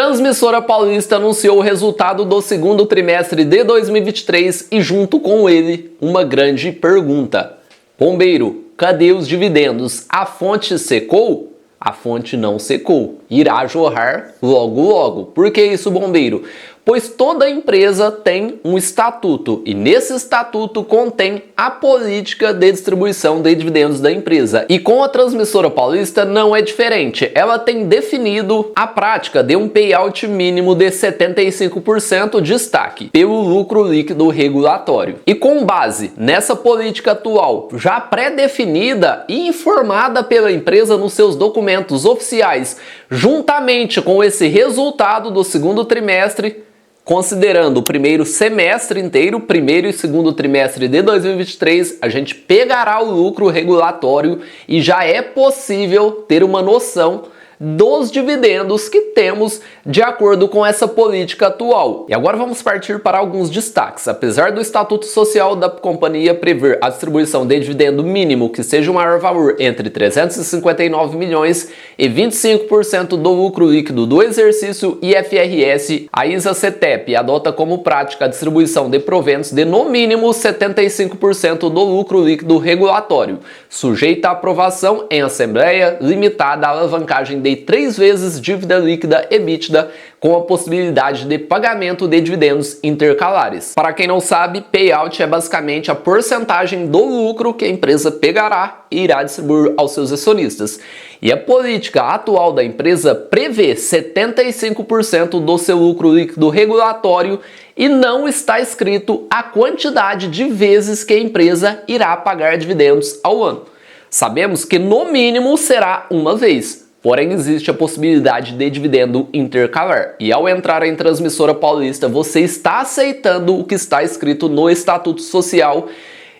Transmissora Paulista anunciou o resultado do segundo trimestre de 2023 e junto com ele, uma grande pergunta. Bombeiro, cadê os dividendos? A fonte secou? A fonte não secou. Irá jorrar logo logo. Por que isso, bombeiro? Pois toda empresa tem um estatuto e nesse estatuto contém a política de distribuição de dividendos da empresa. E com a Transmissora Paulista não é diferente. Ela tem definido a prática de um payout mínimo de 75% de destaque pelo lucro líquido regulatório. E com base nessa política atual, já pré-definida e informada pela empresa nos seus documentos oficiais, juntamente com esse resultado do segundo trimestre, considerando o primeiro semestre inteiro, primeiro e segundo trimestre de 2023, a gente pegará o lucro regulatório e já é possível ter uma noção dos dividendos que temos de acordo com essa política atual. E agora vamos partir para alguns destaques. Apesar do Estatuto Social da companhia prever a distribuição de dividendo mínimo que seja o maior valor entre 359 milhões e 25% do lucro líquido do exercício IFRS, a ISA-CETEP adota como prática a distribuição de proventos de no mínimo 75% do lucro líquido regulatório, sujeita à aprovação em assembleia limitada à alavancagem de 3 vezes dívida líquida EBITDA, com a possibilidade de pagamento de dividendos intercalares. Para quem não sabe, payout é basicamente a porcentagem do lucro que a empresa pegará e irá distribuir aos seus acionistas. E a política atual da empresa prevê 75% do seu lucro líquido regulatório e não está escrito a quantidade de vezes que a empresa irá pagar dividendos ao ano. Sabemos que no mínimo será uma vez. Porém, existe a possibilidade de dividendo intercalar. E ao entrar em Transmissora Paulista, você está aceitando o que está escrito no Estatuto Social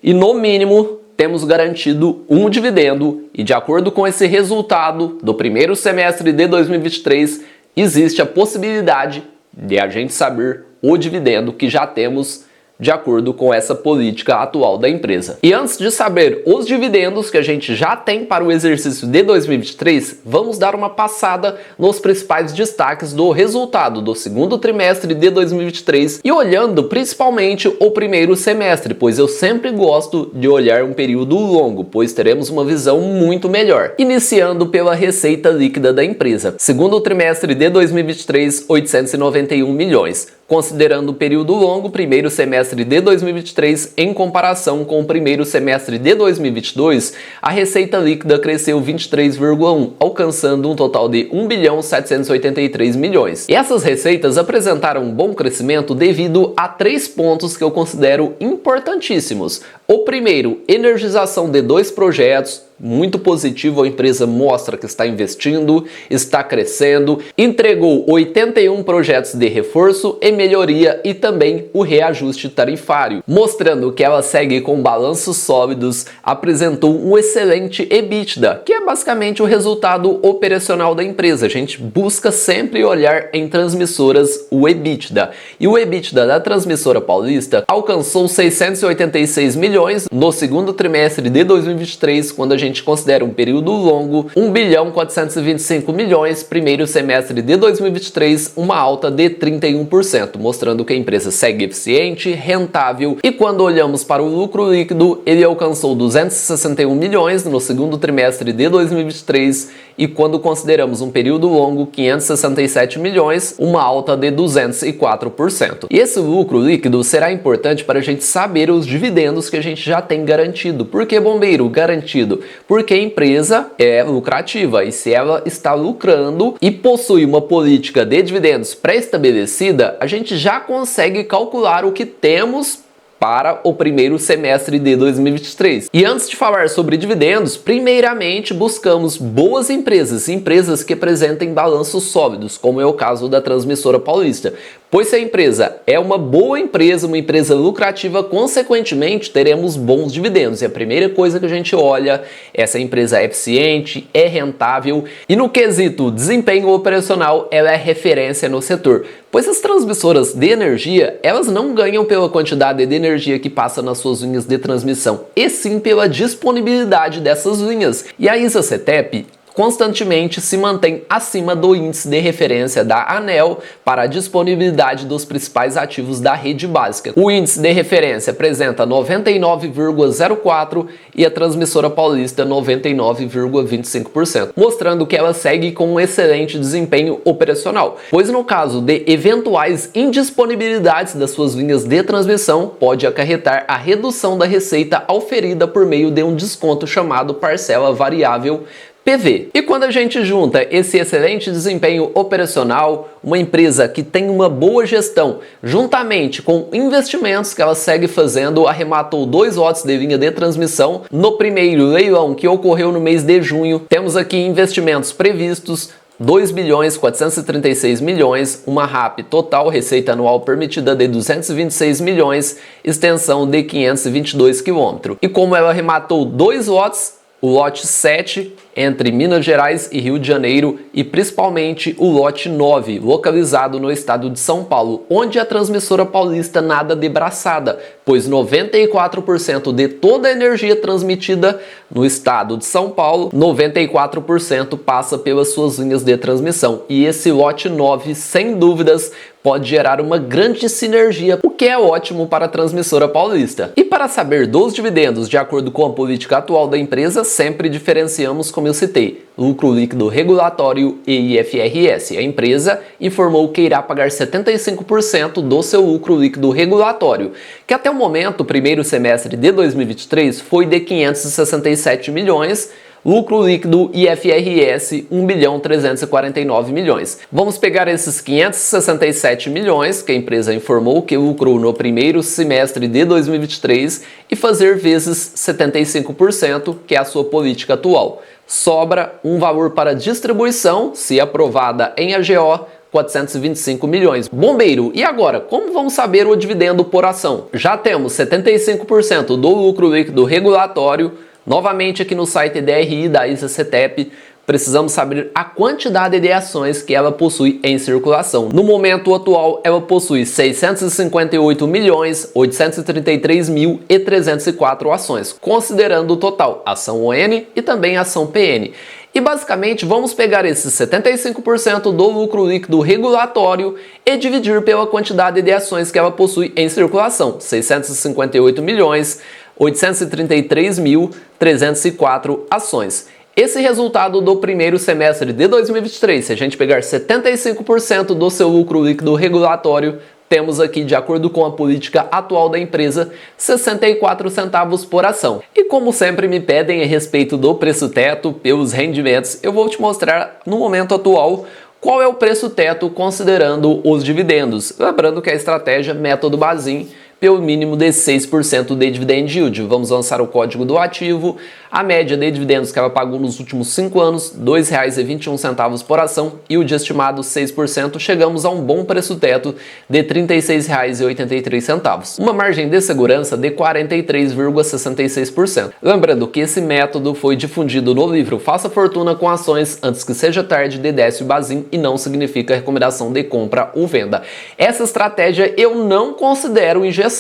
e, no mínimo, temos garantido um dividendo. E, de acordo com esse resultado do primeiro semestre de 2023, existe a possibilidade de a gente saber o dividendo que já temos de acordo com essa política atual da empresa. E antes de saber os dividendos que a gente já tem para o exercício de 2023, vamos dar uma passada nos principais destaques do resultado do segundo trimestre de 2023 e olhando principalmente o primeiro semestre, pois eu sempre gosto de olhar um período longo, pois teremos uma visão muito melhor. Iniciando pela receita líquida da empresa. Segundo trimestre de 2023, 891 milhões. Considerando o período longo, primeiro semestre de 2023, em comparação com o primeiro semestre de 2022, a receita líquida cresceu 23,1%, alcançando um total de 1.783 milhões. E essas receitas apresentaram um bom crescimento devido a 3 pontos que eu considero importantíssimos. O primeiro, energização de 2 projetos. Muito positivo, a empresa mostra que está investindo, está crescendo, entregou 81 projetos de reforço e melhoria e também o reajuste tarifário, mostrando que ela segue com balanços sólidos, apresentou um excelente EBITDA, que é basicamente o resultado operacional da empresa. A gente busca sempre olhar em transmissoras o EBITDA, e o EBITDA da Transmissora Paulista alcançou 686 milhões no segundo trimestre de 2023, quando a gente considera um período longo, 1.425 milhões, primeiro semestre de 2023, uma alta de 31%, mostrando que a empresa segue eficiente, rentável, e quando olhamos para o lucro líquido, ele alcançou 261 milhões no segundo trimestre de 2023, e quando consideramos um período longo, 567 milhões, uma alta de 204%. E esse lucro líquido será importante para a gente saber os dividendos que a gente já tem garantido. Por que, bombeiro, garantido? Porque a empresa é lucrativa e se ela está lucrando e possui uma política de dividendos pré-estabelecida, a gente já consegue calcular o que temos para o primeiro semestre de 2023. E antes de falar sobre dividendos, primeiramente buscamos boas empresas, empresas que apresentem balanços sólidos, como é o caso da Transmissora Paulista. Pois se a empresa é uma boa empresa, uma empresa lucrativa, consequentemente teremos bons dividendos. E a primeira coisa que a gente olha é se a empresa é eficiente, é rentável e no quesito desempenho operacional ela é referência no setor. Pois as transmissoras de energia, elas não ganham pela quantidade de energia que passa nas suas linhas de transmissão, e sim pela disponibilidade dessas linhas. E a ISA-CETEP constantemente se mantém acima do índice de referência da ANEEL para a disponibilidade dos principais ativos da rede básica. O índice de referência apresenta 99,04% e a Transmissora Paulista 99,25%, mostrando que ela segue com um excelente desempenho operacional, pois no caso de eventuais indisponibilidades das suas linhas de transmissão, pode acarretar a redução da receita auferida por meio de um desconto chamado parcela variável PV. E quando a gente junta esse excelente desempenho operacional, uma empresa que tem uma boa gestão, juntamente com investimentos que ela segue fazendo, arrematou 2 lotes de linha de transmissão no primeiro leilão que ocorreu no mês de junho. Temos aqui investimentos previstos 2.436 milhões, uma RAP total, receita anual permitida de 226 milhões, extensão de 522 km. E como ela arrematou 2 lotes, o lote 7 entre Minas Gerais e Rio de Janeiro e principalmente o lote 9, localizado no estado de São Paulo, onde a Transmissora Paulista nada de braçada, pois 94% de toda a energia transmitida no estado de São Paulo, 94% passa pelas suas linhas de transmissão. E esse lote 9, sem dúvidas, pode gerar uma grande sinergia, o que é ótimo para a Transmissora Paulista. E para saber dos dividendos de acordo com a política atual da empresa, sempre diferenciamos, como eu citei, lucro líquido regulatório e IFRS. A empresa informou que irá pagar 75% do seu lucro líquido regulatório, que até o momento, o primeiro semestre de 2023, foi de 567 milhões, lucro líquido IFRS 1.349 milhões. Vamos pegar esses 567 milhões que a empresa informou que lucrou no primeiro semestre de 2023 e fazer vezes 75%, que é a sua política atual. Sobra um valor para distribuição, se aprovada em AGO, 425 milhões. Bombeiro, e agora, como vamos saber o dividendo por ação? Já temos 75% do lucro líquido regulatório. Novamente aqui no site DRI da ISA-CETEP, precisamos saber a quantidade de ações que ela possui em circulação. No momento atual, ela possui 658.833.304 ações, considerando o total ação ON e também ação PN. E basicamente vamos pegar esses 75% do lucro líquido regulatório e dividir pela quantidade de ações que ela possui em circulação, 658.833.304 ações. Esse resultado do primeiro semestre de 2023, se a gente pegar 75% do seu lucro líquido regulatório, temos aqui, de acordo com a política atual da empresa, 64 centavos por ação. E como sempre me pedem a respeito do preço teto pelos rendimentos, eu vou te mostrar no momento atual qual é o preço teto considerando os dividendos. Lembrando que a estratégia método Bazin pelo mínimo de 6% de dividend yield. Vamos lançar o código do ativo. A média de dividendos que ela pagou nos últimos 5 anos, R$ 2,21 por ação, e o de estimado 6%, chegamos a um bom preço teto de R$ 36,83. Uma margem de segurança de 43,66%. Lembrando que esse método foi difundido no livro Faça Fortuna com Ações Antes que Seja Tarde, de Décio Bazin, e não significa recomendação de compra ou venda. Essa estratégia eu não considero engessada.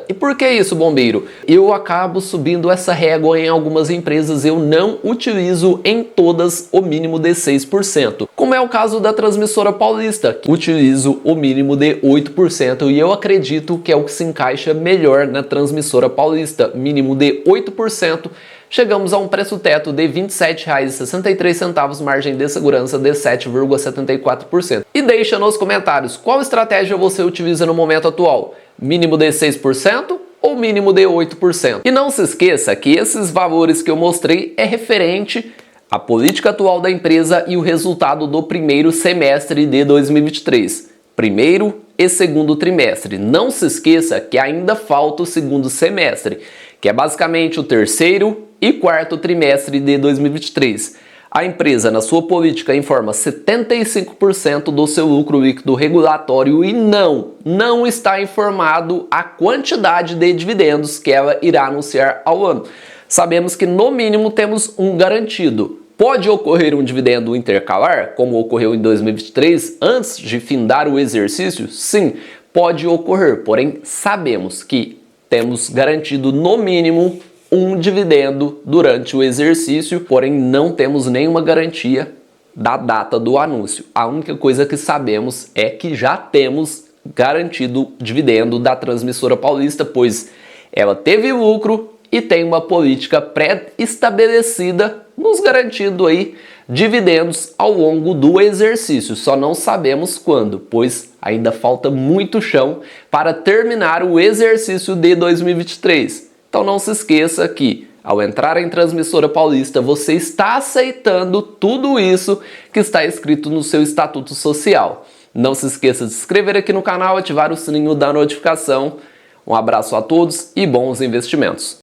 E por que isso, bombeiro? Eu acabo subindo essa régua em algumas empresas, eu não utilizo em todas o mínimo de 6%. Como é o caso da Transmissora Paulista, que utilizo o mínimo de 8%, e eu acredito que é o que se encaixa melhor na Transmissora Paulista, mínimo de 8%. Chegamos a um preço teto de R$ 27,63, margem de segurança de 7,74%. E deixa nos comentários qual estratégia você utiliza no momento atual, mínimo de 6% ou mínimo de 8%. E não se esqueça que esses valores que eu mostrei é referente à política atual da empresa e o resultado do primeiro semestre de 2023. Primeiro e segundo trimestre. Não se esqueça que ainda falta o segundo semestre, que é basicamente o terceiro e quarto trimestre de 2023. A empresa, na sua política, informa 75% do seu lucro líquido regulatório e não está informado a quantidade de dividendos que ela irá anunciar ao ano. Sabemos que no mínimo temos um garantido. Pode ocorrer um dividendo intercalar, como ocorreu em 2023, antes de findar o exercício? Sim, pode ocorrer, porém sabemos que temos garantido no mínimo um dividendo durante o exercício, porém não temos nenhuma garantia da data do anúncio. A única coisa que sabemos é que já temos garantido dividendo da Transmissora Paulista, pois ela teve lucro e tem uma política pré-estabelecida nos garantindo aí dividendos ao longo do exercício. Só não sabemos quando, pois ainda falta muito chão para terminar o exercício de 2023. Então não se esqueça que ao entrar em Transmissora Paulista, você está aceitando tudo isso que está escrito no seu Estatuto Social. Não se esqueça de se inscrever aqui no canal, ativar o sininho da notificação. Um abraço a todos e bons investimentos!